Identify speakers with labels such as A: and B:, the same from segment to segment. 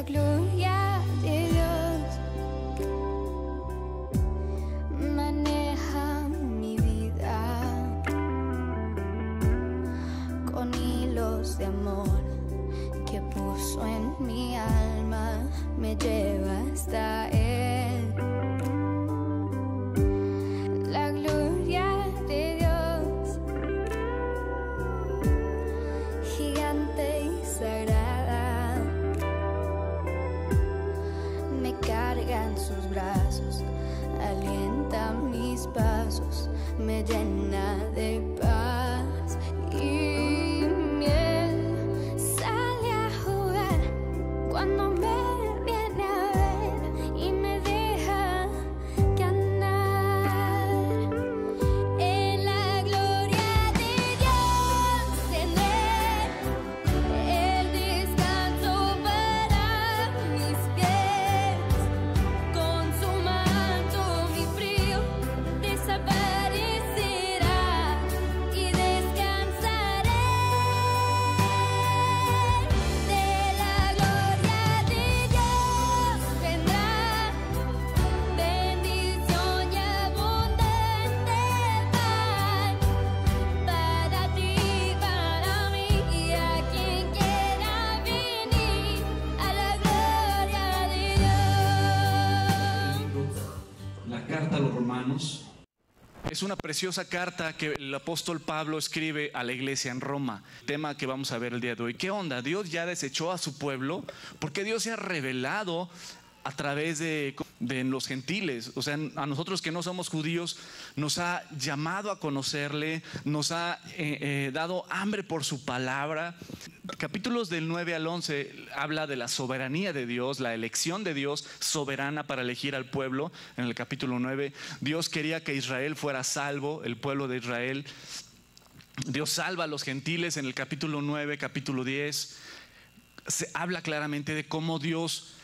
A: La gloria de Dios maneja mi vida con hilos de amor que puso en mi alma, me lleva hasta Él. La gloria de Dios, gigante y sagrada, me carga en sus brazos, alienta mis pasos, me llena de paz y miel. Sale a jugar cuando me viene a ver y me deja ganar. En la gloria de Dios tendré el descanso para mis pies. Con su manto mi frío desaparecerá y descansaré. De la gloria de Dios vendrá bendición y abundante paz para ti, para mí y a quien quiera venir a la gloria de Dios.
B: La carta a los Romanos es una preciosa carta que el apóstol Pablo escribe a la iglesia en Roma. Tema que vamos a ver el día de hoy. ¿Qué onda? ¿Dios ya desechó a su pueblo? Porque Dios se ha revelado a través de los gentiles. O sea, a nosotros que no somos judíos, nos ha llamado a conocerle, nos ha dado hambre por su palabra. Capítulos del 9 al 11 habla de la soberanía de Dios, la elección de Dios soberana para elegir al pueblo. En el capítulo 9, Dios quería que Israel fuera salvo, el pueblo de Israel. Dios salva a los gentiles en el capítulo 9, capítulo 10. Se habla claramente de cómo Dios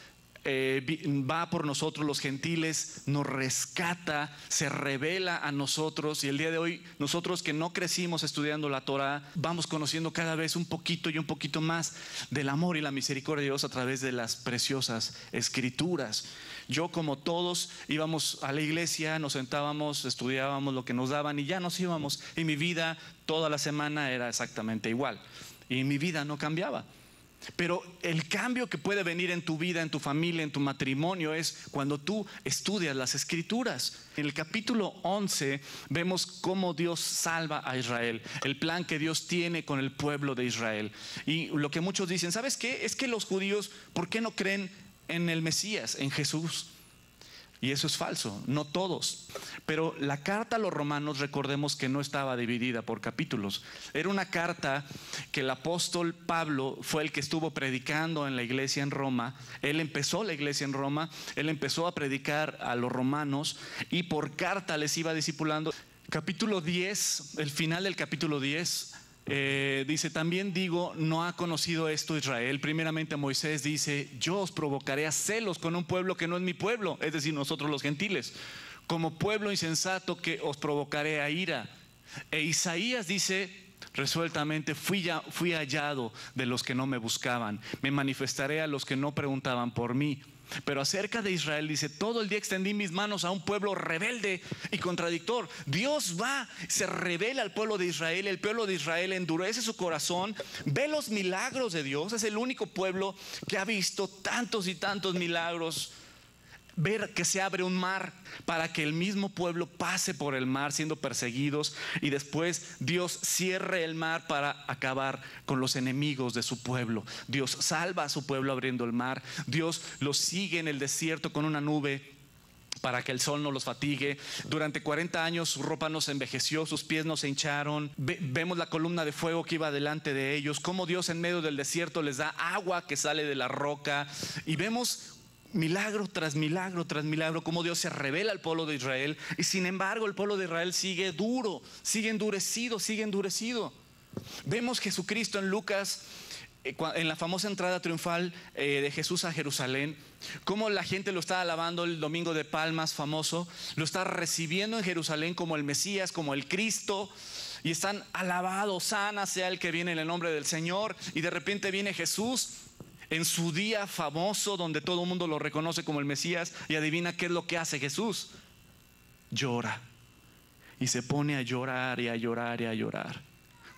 B: va por nosotros los gentiles, nos rescata, se revela a nosotros. Y el día de hoy nosotros que no crecimos estudiando la Torah, vamos conociendo cada vez un poquito y un poquito más del amor y la misericordia de Dios a través de las preciosas escrituras. Yo, como todos, íbamos a la iglesia, nos sentábamos, estudiábamos lo que nos daban y ya nos íbamos. Y mi vida toda la semana era exactamente igual y mi vida no cambiaba. Pero el cambio que puede venir en tu vida, en tu familia, en tu matrimonio, es cuando tú estudias las escrituras. En el capítulo 11 vemos cómo Dios salva a Israel, el plan que Dios tiene con el pueblo de Israel. Y lo que muchos dicen, ¿sabes qué? Es que los judíos, ¿por qué no creen en el Mesías, en Jesús? Y eso es falso, no todos. Pero la carta a los romanos, recordemos que no estaba dividida por capítulos. Era una carta que el apóstol Pablo fue el que estuvo predicando en la iglesia en Roma. Él empezó la iglesia en Roma, él empezó a predicar a los romanos y por carta les iba discipulando. Capítulo 10, el final del capítulo 10, dice, también digo, no ha conocido esto Israel. Primeramente Moisés dice, yo os provocaré a celos con un pueblo que no es mi pueblo, es decir, nosotros los gentiles, como pueblo insensato que os provocaré a ira. E Isaías dice resueltamente, fui hallado de los que no me buscaban, me manifestaré a los que no preguntaban por mí. Pero acerca de Israel dice, todo el día extendí mis manos a un pueblo rebelde y contradictor. Dios va, se revela al pueblo de Israel. El pueblo de Israel endurece su corazón, ve los milagros de Dios. Es el único pueblo que ha visto tantos y tantos milagros. Ver que se abre un mar para que el mismo pueblo pase por el mar siendo perseguidos, y después Dios cierre el mar para acabar con los enemigos de su pueblo. Dios salva a su pueblo abriendo el mar. Dios los sigue en el desierto con una nube para que el sol no los fatigue. Durante 40 años su ropa no se envejeció, sus pies no se hincharon. Vemos la columna de fuego que iba delante de ellos, cómo Dios en medio del desierto les da agua que sale de la roca, y vemos milagro tras milagro tras milagro, cómo Dios se revela al pueblo de Israel. Y sin embargo el pueblo de Israel sigue duro, sigue endurecido. Vemos Jesucristo en Lucas, en la famosa entrada triunfal de Jesús a Jerusalén, cómo la gente lo está alabando el domingo de Palmas famoso, lo está recibiendo en Jerusalén como el Mesías, como el Cristo, y están alabados, sana sea el que viene en el nombre del Señor. Y de repente viene Jesús en su día famoso donde todo el mundo lo reconoce como el Mesías, y adivina qué es lo que hace Jesús. Llora. Y se pone a llorar y a llorar y a llorar.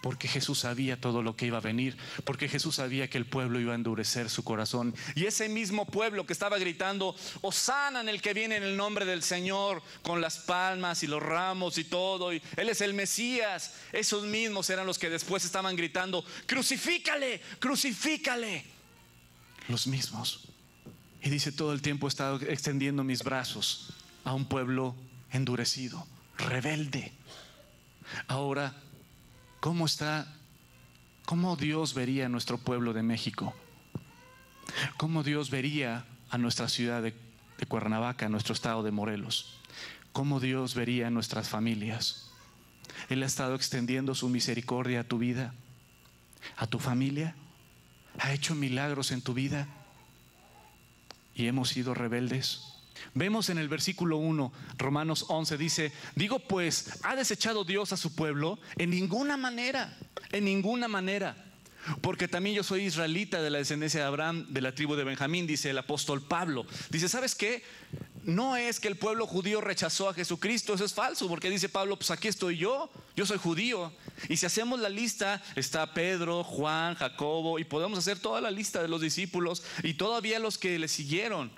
B: Porque Jesús sabía todo lo que iba a venir. Porque Jesús sabía que el pueblo iba a endurecer su corazón. Y ese mismo pueblo que estaba gritando Hosana en el que viene en el nombre del Señor, con las palmas y los ramos y todo, y Él es el Mesías, esos mismos eran los que después estaban gritando crucifícale, crucifícale. Los mismos. Y dice, todo el tiempo he estado extendiendo mis brazos a un pueblo endurecido, rebelde. Ahora, ¿cómo Dios vería a nuestro pueblo de México? ¿Cómo Dios vería a nuestra ciudad de Cuernavaca, a nuestro estado de Morelos? ¿Cómo Dios vería a nuestras familias? Él ha estado extendiendo su misericordia a tu vida, a tu familia. Ha hecho milagros en tu vida y hemos sido rebeldes. Vemos en el versículo 1, Romanos 11 dice, digo pues, ¿ha desechado Dios a su pueblo? En ninguna manera, en ninguna manera. Porque también yo soy israelita de la descendencia de Abraham, de la tribu de Benjamín, dice el apóstol Pablo. Dice, ¿sabes qué? No es que el pueblo judío rechazó a Jesucristo, eso es falso, porque dice Pablo, pues aquí estoy yo soy judío. Y si hacemos la lista, está Pedro, Juan, Jacobo, y podemos hacer toda la lista de los discípulos, y todavía los que le siguieron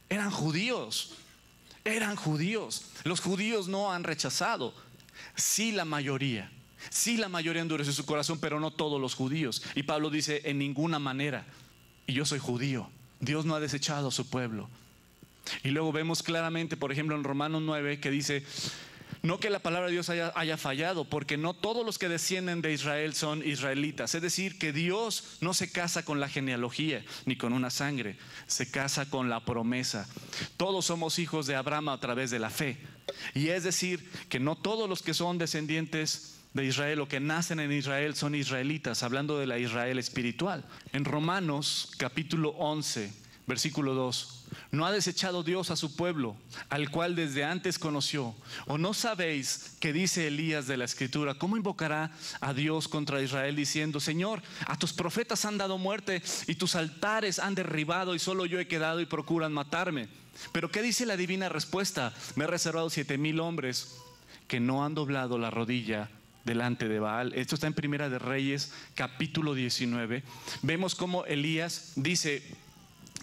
B: eran judíos, eran judíos. Los judíos no han rechazado, sí la mayoría endureció su corazón, pero no todos los judíos. Y Pablo dice, en ninguna manera, y yo soy judío, Dios no ha desechado a su pueblo. Y luego vemos claramente, por ejemplo, en Romanos 9, que dice, no que la palabra de Dios haya fallado, porque no todos los que descienden de Israel son israelitas. Es decir, que Dios no se casa con la genealogía ni con una sangre, se casa con la promesa. Todos somos hijos de Abraham a través de la fe. Y es decir, que no todos los que son descendientes de Israel o que nacen en Israel son israelitas, hablando de la Israel espiritual. En Romanos capítulo 11, versículo 2, ¿no ha desechado Dios a su pueblo, al cual desde antes conoció? ¿O no sabéis que dice Elías de la Escritura, cómo invocará a Dios contra Israel diciendo, Señor, a tus profetas han dado muerte y tus altares han derribado y solo yo he quedado y procuran matarme? Pero ¿qué dice la divina respuesta? Me he reservado 7,000 hombres que no han doblado la rodilla delante de Baal. Esto está en Primera de Reyes capítulo 19. Vemos cómo Elías dice,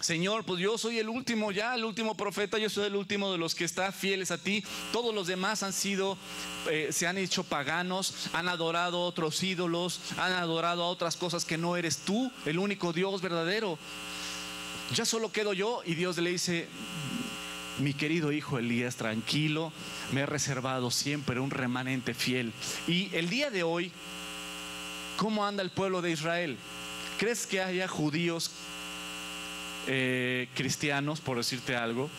B: Señor, pues yo soy el último profeta, yo soy el último de los que está fieles a ti. Todos los demás se han hecho paganos, han adorado a otros ídolos, han adorado a otras cosas que no eres tú, el único Dios verdadero. Ya solo quedo yo. Y Dios le dice, mi querido hijo Elías, tranquilo, me he reservado siempre un remanente fiel. Y el día de hoy, ¿cómo anda el pueblo de Israel? ¿Crees que haya judíos cristianos, por decirte algo,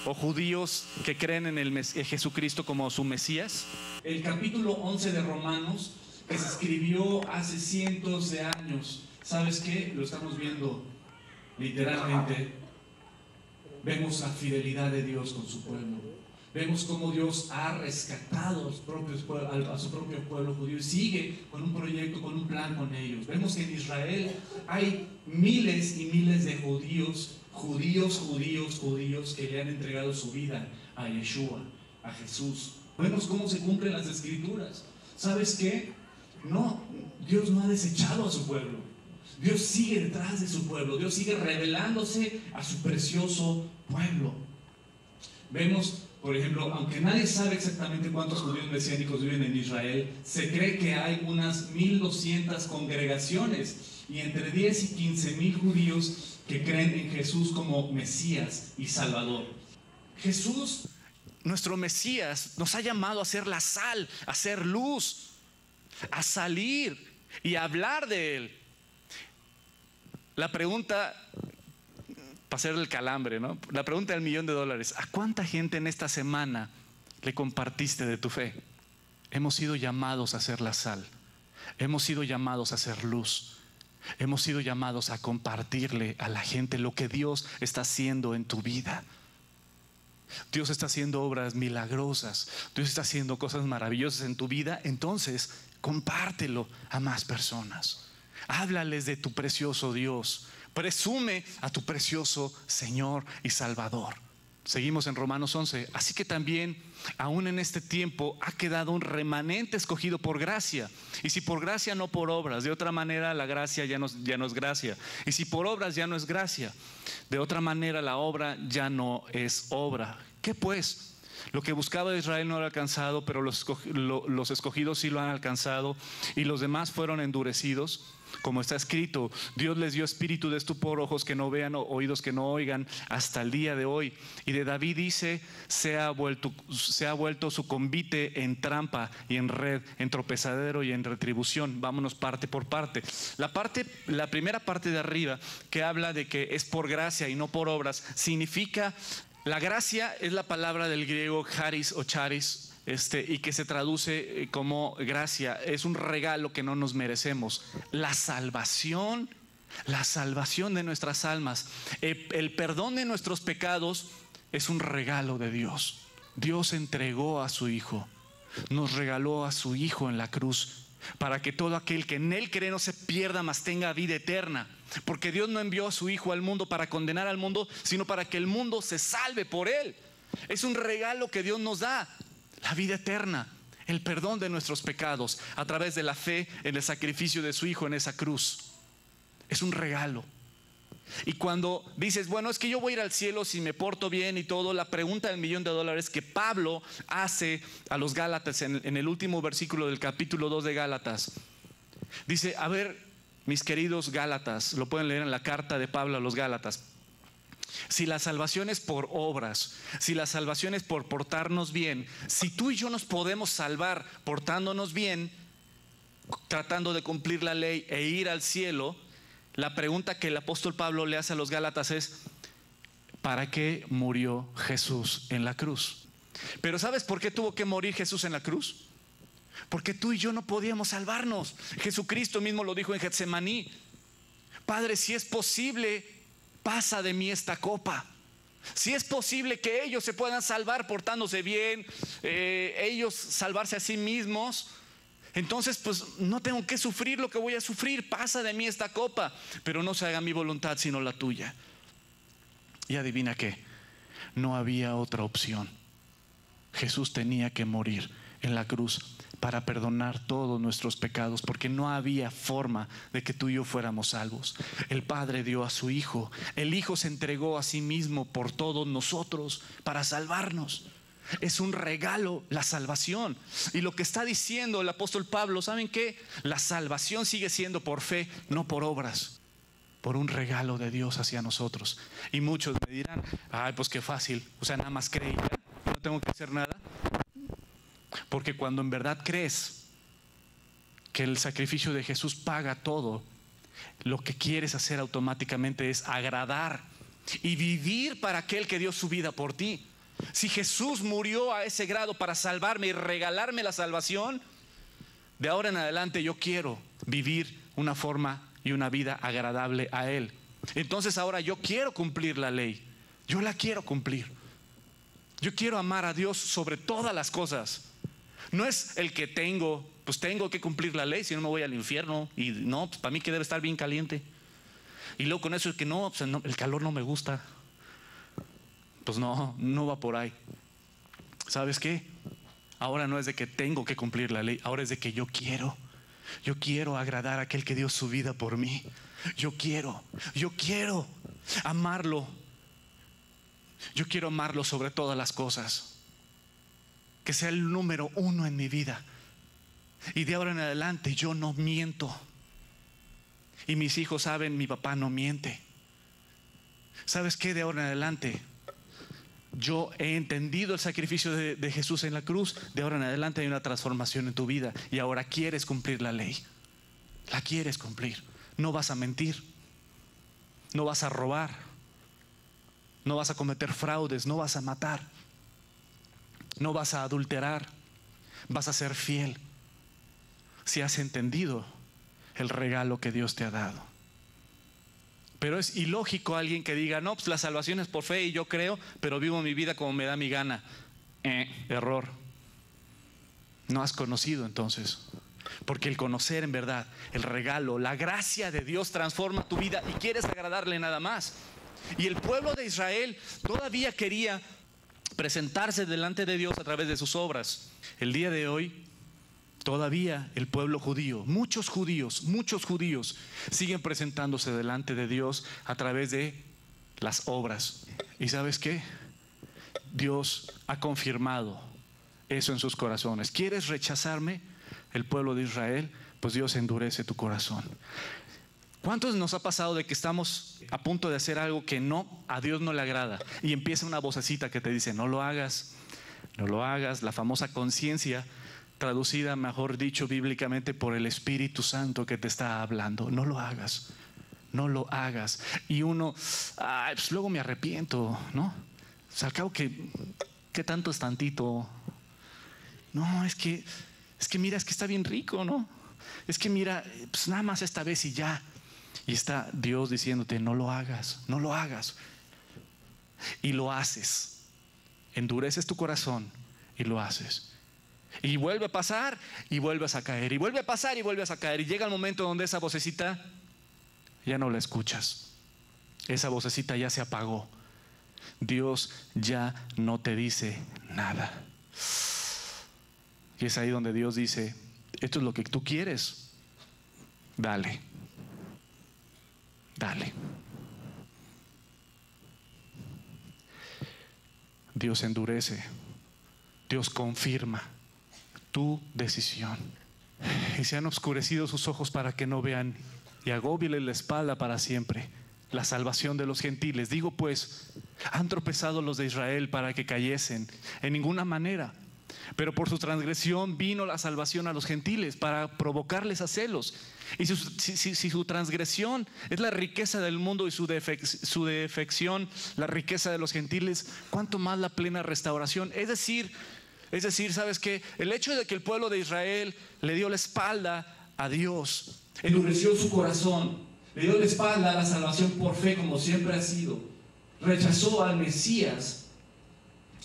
B: o judíos que creen en Jesucristo como su Mesías? El capítulo 11 de Romanos, que se escribió hace cientos de años, ¿sabes qué? Lo estamos viendo literalmente. Vemos la fidelidad de Dios con su pueblo. Vemos cómo Dios ha rescatado a su propio pueblo judío y sigue con un proyecto, con un plan con ellos. Vemos que en Israel hay miles y miles de judíos que le han entregado su vida a Yeshua, a Jesús. Vemos cómo se cumplen las escrituras. ¿Sabes qué? No, Dios no ha desechado a su pueblo. Dios sigue detrás de su pueblo. Dios sigue revelándose a su precioso pueblo. Vemos, por ejemplo, aunque nadie sabe exactamente cuántos judíos mesiánicos viven en Israel, se cree que hay unas 1,200 congregaciones y entre 10 y 15,000 judíos que creen en Jesús como Mesías y Salvador. Jesús, nuestro Mesías, nos ha llamado a ser la sal, a ser luz, a salir y a hablar de Él. La pregunta, para hacer el calambre, ¿no? La pregunta del $1,000,000, ¿a cuánta gente en esta semana le compartiste de tu fe? Hemos sido llamados a ser la sal, hemos sido llamados a ser luz, hemos sido llamados a compartirle a la gente lo que Dios está haciendo en tu vida. Dios está haciendo obras milagrosas, Dios está haciendo cosas maravillosas en tu vida. Entonces compártelo a más personas. Háblales de tu precioso Dios, Presume a tu precioso Señor y Salvador. Seguimos en Romanos 11. Así que también, aún en este tiempo, ha quedado un remanente escogido por gracia. Y si por gracia, no por obras. De otra manera, la gracia ya no es gracia. Y si por obras, ya no es gracia. De otra manera, la obra ya no es obra. ¿Qué pues? Lo que buscaba Israel no lo ha alcanzado, pero los escogidos sí lo han alcanzado, y los demás fueron endurecidos. Como está escrito, Dios les dio espíritu de estupor, ojos que no vean, oídos que no oigan, hasta el día de hoy. Y de David dice, se ha vuelto su convite en trampa y en red, en tropezadero y en retribución. Vámonos parte por parte. La primera parte de arriba, que habla de que es por gracia y no por obras, significa, la gracia es la palabra del griego charis o charis, y que se traduce como gracia. Es un regalo que no nos merecemos. La salvación de nuestras almas, el perdón de nuestros pecados es un regalo de Dios. Dios entregó a su Hijo, nos regaló a su Hijo en la cruz, para que todo aquel que en Él cree no se pierda, mas tenga vida eterna. Porque Dios no envió a su Hijo al mundo para condenar al mundo, sino para que el mundo se salve por Él. Es un regalo que Dios nos da. La vida eterna, el perdón de nuestros pecados a través de la fe en el sacrificio de su Hijo en esa cruz. Es un regalo. Y cuando dices, bueno, es que yo voy a ir al cielo si me porto bien y todo, la pregunta del $1.000.000 que Pablo hace a los Gálatas en el último versículo del capítulo 2 de Gálatas, dice, a ver, mis queridos Gálatas, lo pueden leer en la carta de Pablo a los Gálatas. Si la salvación es por obras, si la salvación es por portarnos bien, si tú y yo nos podemos salvar portándonos bien, tratando de cumplir la ley e ir al cielo, la pregunta que el apóstol Pablo le hace a los Gálatas es, ¿para qué murió Jesús en la cruz? Pero ¿sabes por qué tuvo que morir Jesús en la cruz? Porque tú y yo no podíamos salvarnos. Jesucristo mismo lo dijo en Getsemaní: Padre, si es posible, pasa de mí esta copa. Si es posible que ellos se puedan salvar portándose bien, ellos salvarse a sí mismos, entonces pues no tengo que sufrir lo que voy a sufrir. Pasa de mí esta copa, pero no se haga mi voluntad sino la tuya. Y adivina qué, no había otra opción. Jesús tenía que morir en la cruz para perdonar todos nuestros pecados, porque no había forma de que tú y yo fuéramos salvos. El Padre dio a su Hijo, el Hijo se entregó a sí mismo por todos nosotros para salvarnos. Es un regalo la salvación. Y lo que está diciendo el apóstol Pablo, ¿saben qué? La salvación sigue siendo por fe, no por obras, por un regalo de Dios hacia nosotros. Y muchos me dirán, ay, pues qué fácil, o sea, nada más creer, no tengo que hacer nada. Porque cuando en verdad crees que el sacrificio de Jesús paga todo, lo que quieres hacer automáticamente es agradar y vivir para aquel que dio su vida por ti. Si Jesús murió a ese grado para salvarme y regalarme la salvación, de ahora en adelante yo quiero vivir una forma y una vida agradable a Él. Entonces ahora yo quiero cumplir la ley, yo la quiero cumplir. Yo quiero amar a Dios sobre todas las cosas. No es el que tengo que cumplir la ley, si no me voy al infierno. Y no, pues para mí que debe estar bien caliente. Y luego con eso es que no, pues el calor no me gusta. Pues no va por ahí. ¿Sabes qué? Ahora no es de que tengo que cumplir la ley, ahora es de que yo quiero. Yo quiero agradar a aquel que dio su vida por mí. Yo quiero amarlo. Yo quiero amarlo sobre todas las cosas. Que sea el número 1 en mi vida. Y de ahora en adelante yo no miento. Y mis hijos saben, mi papá no miente. ¿Sabes qué? De ahora en adelante yo he entendido el sacrificio de Jesús en la cruz. De ahora en adelante hay una transformación en tu vida. Y ahora quieres cumplir la ley. La quieres cumplir. No vas a mentir. No vas a robar. No vas a cometer fraudes. No vas a matar. No vas a adulterar, vas a ser fiel si has entendido el regalo que Dios te ha dado. Pero es ilógico alguien que diga, no, pues la salvación es por fe y yo creo, pero vivo mi vida como me da mi gana. Error. No has conocido entonces. Porque el conocer en verdad, el regalo, la gracia de Dios transforma tu vida y quieres agradarle nada más. Y el pueblo de Israel todavía quería presentarse delante de Dios a través de sus obras. El día de hoy, todavía el pueblo judío, muchos judíos siguen presentándose delante de Dios a través de las obras. ¿Y sabes qué? Dios ha confirmado eso en sus corazones. ¿Quieres rechazarme, el pueblo de Israel? Pues Dios endurece tu corazón. ¿Cuántos nos ha pasado de que estamos a punto de hacer algo que a Dios no le agrada y empieza una vocecita que te dice no lo hagas, no lo hagas? La famosa conciencia, traducida, mejor dicho, bíblicamente por el Espíritu Santo que te está hablando. No lo hagas, no lo hagas. Y uno, pues luego me arrepiento, ¿no? O sea, al cabo ¿qué tanto es tantito? No, es que mira, es que está bien rico, ¿no? Es que mira, pues nada más esta vez y ya. Y está Dios diciéndote, no lo hagas, no lo hagas. Y lo haces. Endureces tu corazón y lo haces. Y vuelve a pasar y vuelves a caer. Y vuelve a pasar y vuelves a caer. Y llega el momento donde esa vocecita ya no la escuchas. Esa vocecita ya se apagó. Dios ya no te dice nada. Y es ahí donde Dios dice, esto es lo que tú quieres. Dale. Dale. Dios endurece. Dios confirma tu decisión. Y se han oscurecido sus ojos para que no vean, y agóbiele la espalda para siempre la salvación de los gentiles. Digo pues, han tropezado los de Israel para que cayesen. En ninguna manera. Pero por su transgresión vino la salvación a los gentiles para provocarles a celos. Y si su transgresión es la riqueza del mundo y su defección la riqueza de los gentiles, ¿cuánto más la plena restauración? Es decir, ¿sabes qué? El hecho de que el pueblo de Israel le dio la espalda a Dios, endureció su corazón, le dio la espalda a la salvación por fe como siempre ha sido, rechazó al Mesías.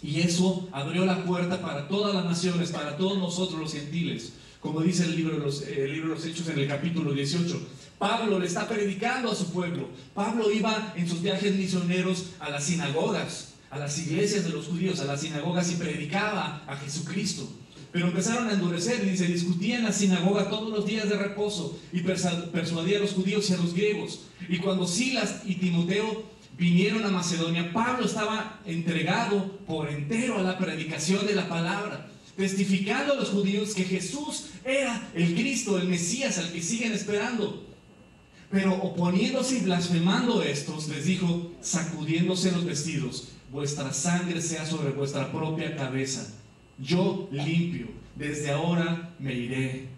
B: Y eso abrió la puerta para todas las naciones, para todos nosotros los gentiles. Como dice el libro de los Hechos en el capítulo 18. Pablo le está predicando a su pueblo. Pablo iba en sus viajes misioneros a las sinagogas, a las iglesias de los judíos, a las sinagogas, y predicaba a Jesucristo. Pero empezaron a endurecer y se discutía en la sinagoga todos los días de reposo y persuadía a los judíos y a los griegos. Y cuando Silas y Timoteo vinieron a Macedonia, Pablo estaba entregado por entero a la predicación de la palabra, testificando a los judíos que Jesús era el Cristo, el Mesías, al que siguen esperando. Pero oponiéndose y blasfemando estos, les dijo, sacudiéndose los vestidos, vuestra sangre sea sobre vuestra propia cabeza. Yo limpio, desde ahora me iré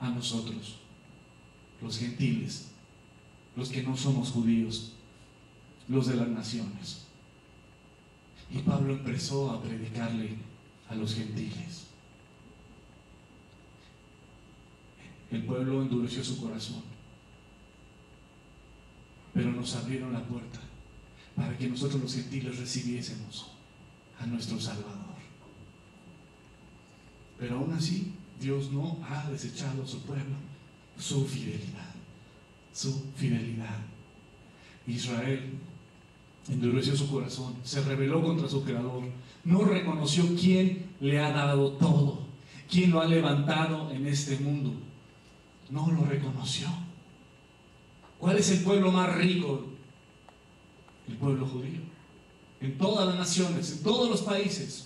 B: a nosotros, los gentiles, los que no somos judíos, los de las naciones. Y Pablo empezó a predicarle a los gentiles. El pueblo endureció su corazón, pero nos abrieron la puerta para que nosotros los gentiles recibiésemos a nuestro Salvador. Pero aún así, Dios no ha desechado a su pueblo, su fidelidad. Israel endureció su corazón, se rebeló contra su Creador, no reconoció quién le ha dado todo, quién lo ha levantado en este mundo. No lo reconoció. ¿Cuál es el pueblo más rico? El pueblo judío. En todas las naciones, en todos los países.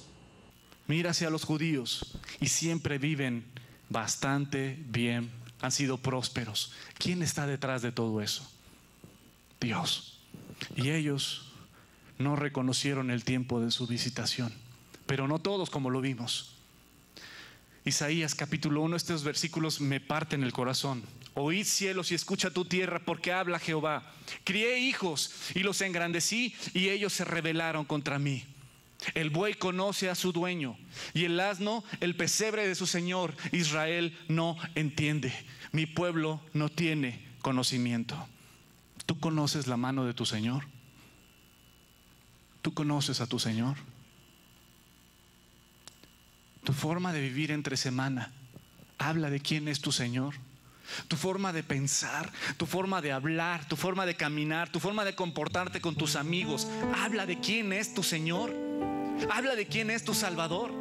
B: Mira hacia los judíos y siempre viven bastante bien, han sido prósperos. ¿Quién está detrás de todo eso? Dios. Y ellos no reconocieron el tiempo de su visitación, pero no todos, como lo vimos. Isaías capítulo 1, estos versículos me parten el corazón. Oíd cielos y escucha tu tierra, porque habla Jehová. Crié hijos y los engrandecí, y ellos se rebelaron contra mí. El buey conoce a su dueño, y el asno el pesebre de su señor. Israel no entiende, mi pueblo no tiene conocimiento. ¿Tú conoces la mano de tu Señor? ¿Tú conoces a tu Señor? Tu forma de vivir entre semana habla de quién es tu Señor. Tu forma de pensar, tu forma de hablar, tu forma de caminar, tu forma de comportarte con tus amigos, habla de quién es tu Señor. Habla de quién es tu Salvador.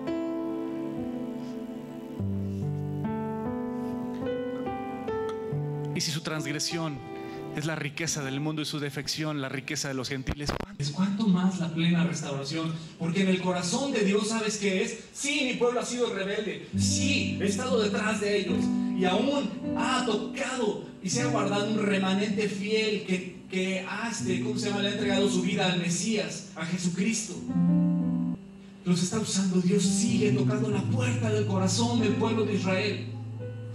B: Y si su transgresión es la riqueza del mundo y su defección la riqueza de los gentiles,
C: ¿cuánto más la plena restauración? Porque en el corazón de Dios, ¿sabes qué es? Sí, mi pueblo ha sido rebelde. Sí, he estado detrás de ellos. Y aún ha tocado y se ha guardado un remanente fiel que ¿cómo se llama? Le ha entregado su vida al Mesías, a Jesucristo. Los está usando. Dios sigue tocando la puerta del corazón del pueblo de Israel.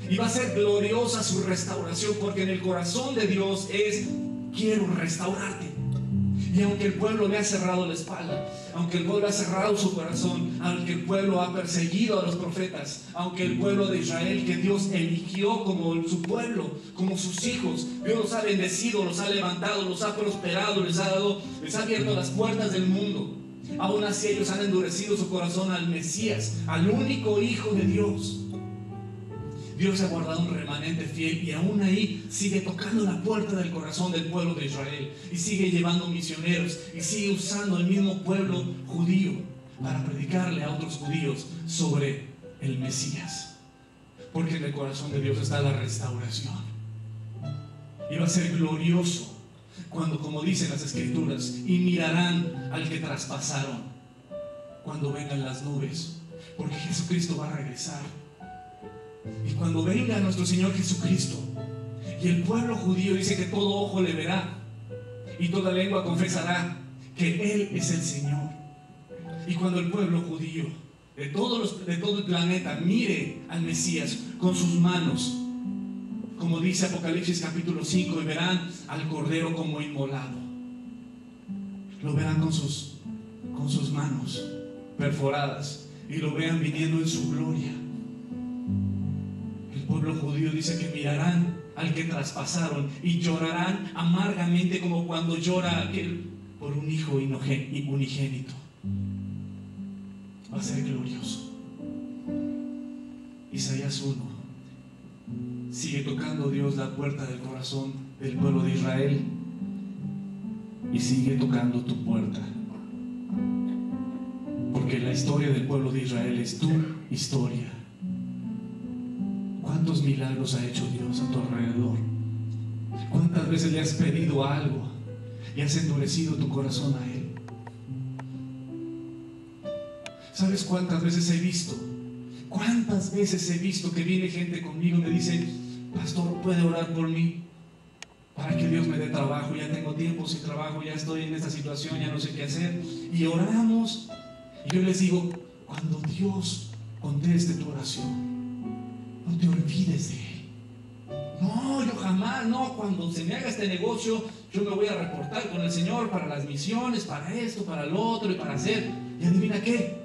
C: Y va a ser gloriosa su restauración, porque en el corazón de Dios es: quiero restaurarte. Y aunque el pueblo le ha cerrado la espalda, aunque el pueblo ha cerrado su corazón, aunque el pueblo ha perseguido a los profetas, aunque el pueblo de Israel que Dios eligió como su pueblo, como sus hijos, Dios los ha bendecido, los ha levantado, los ha prosperado, les ha abierto las puertas del mundo, aún así ellos han endurecido su corazón al Mesías, al único Hijo de Dios. Dios ha guardado un remanente fiel y aún ahí sigue tocando la puerta del corazón del pueblo de Israel y sigue llevando misioneros y sigue usando el mismo pueblo judío para predicarle a otros judíos sobre el Mesías, porque en el corazón de Dios está la restauración. Y va a ser glorioso cuando, como dicen las Escrituras, y mirarán al que traspasaron cuando vengan las nubes, porque Jesucristo va a regresar. Y cuando venga nuestro Señor Jesucristo y el pueblo judío, dice que todo ojo le verá y toda lengua confesará que Él es el Señor. Y cuando el pueblo judío de todo el planeta mire al Mesías con sus manos, como dice Apocalipsis capítulo 5, y verán al Cordero como inmolado, lo verán con sus manos perforadas y lo vean viniendo en su gloria. El pueblo judío dice que mirarán al que traspasaron y llorarán amargamente, como cuando llora aquel por un hijo unigénito. Va a ser glorioso. Isaías 1. Sigue tocando Dios la puerta del corazón del pueblo de Israel y sigue tocando tu puerta, porque la historia del pueblo de Israel es tu historia. ¿Cuántos milagros ha hecho Dios a tu alrededor? ¿Cuántas veces le has pedido algo y has endurecido tu corazón a Él? ¿Sabes cuántas veces he visto? ¿Cuántas veces he visto que viene gente conmigo y me dice: pastor, ¿puede orar por mí? Para que Dios me dé trabajo. Ya tengo tiempo sin trabajo, ya estoy en esta situación, ya no sé qué hacer. Y oramos. Y yo les digo: cuando Dios conteste tu oración, no te olvides de Él. No, yo jamás, no. Cuando se me haga este negocio, yo me voy a reportar con el Señor para las misiones, para esto, para lo otro y para hacer. Y adivina qué,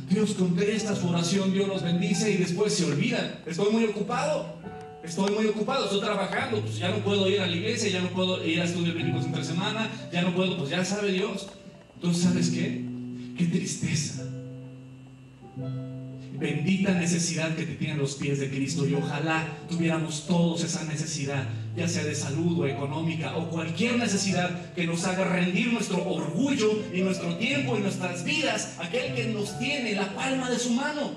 C: Dios contesta su oración, Dios los bendice y después se olvidan. Estoy muy ocupado, estoy trabajando, pues ya no puedo ir a la iglesia, ya no puedo ir a estudios bíblicos entre semana, ya no puedo, pues ya sabe Dios. Entonces, ¿sabes qué? Qué tristeza. Bendita necesidad que te tienen los pies de Cristo, y ojalá tuviéramos todos esa necesidad, ya sea de salud o económica o cualquier necesidad que nos haga rendir nuestro orgullo y nuestro tiempo y nuestras vidas a aquel que nos tiene en la palma de su mano.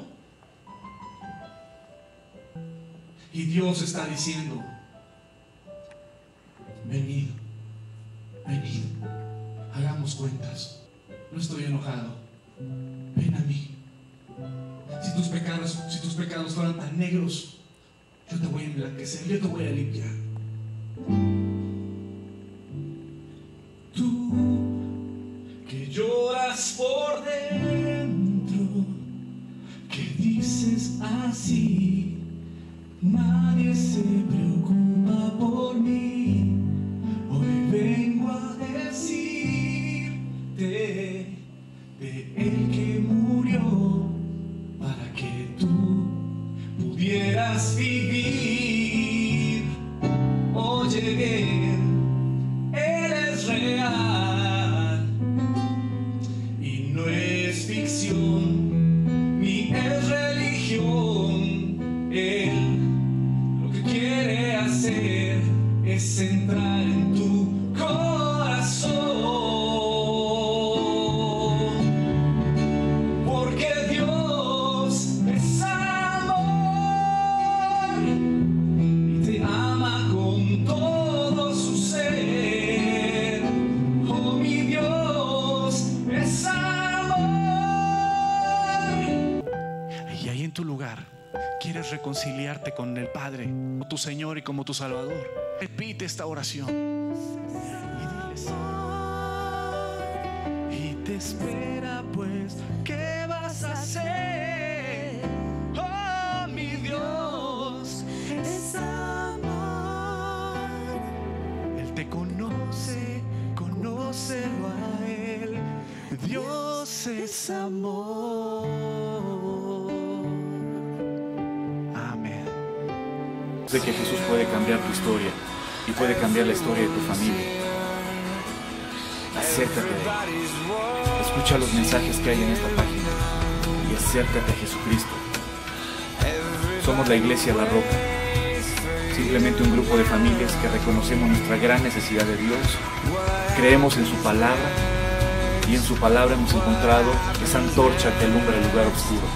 C: Y Dios está diciendo: venid, hagamos cuentas, no estoy enojado, ven a mí. Si tus pecados fueran tan negros, yo te voy a emblanquecer, yo te voy a limpiar. Tú que lloras por dentro, que dices así: nadie se preocupa por mí. Hoy vengo a decirte de el que murió para que tú pudieras vivir. Oye bien, Él es real y no es ficción ni es religión. es entrar en tu corazón, porque Dios es amor y te ama con todo su ser. Oh, mi Dios es amor.
B: Y ahí en tu lugar quieres reconciliarte con el Padre, como tu Señor y como tu Salvador. Repite esta oración y dile: y te espera, pues, ¿qué vas a hacer? Oh, mi Dios es amor. Él te conoce, conócelo a Él. Dios es amor. Amén. Sé que Jesús puede cambiar tu historia y puede cambiar la historia de tu familia. Acércate a Él. Escucha los mensajes que hay en esta página y acércate a Jesucristo. Somos la Iglesia La Roca, simplemente un grupo de familias que reconocemos nuestra gran necesidad de Dios, creemos en su palabra y en su palabra hemos encontrado esa antorcha que alumbra el lugar oscuro.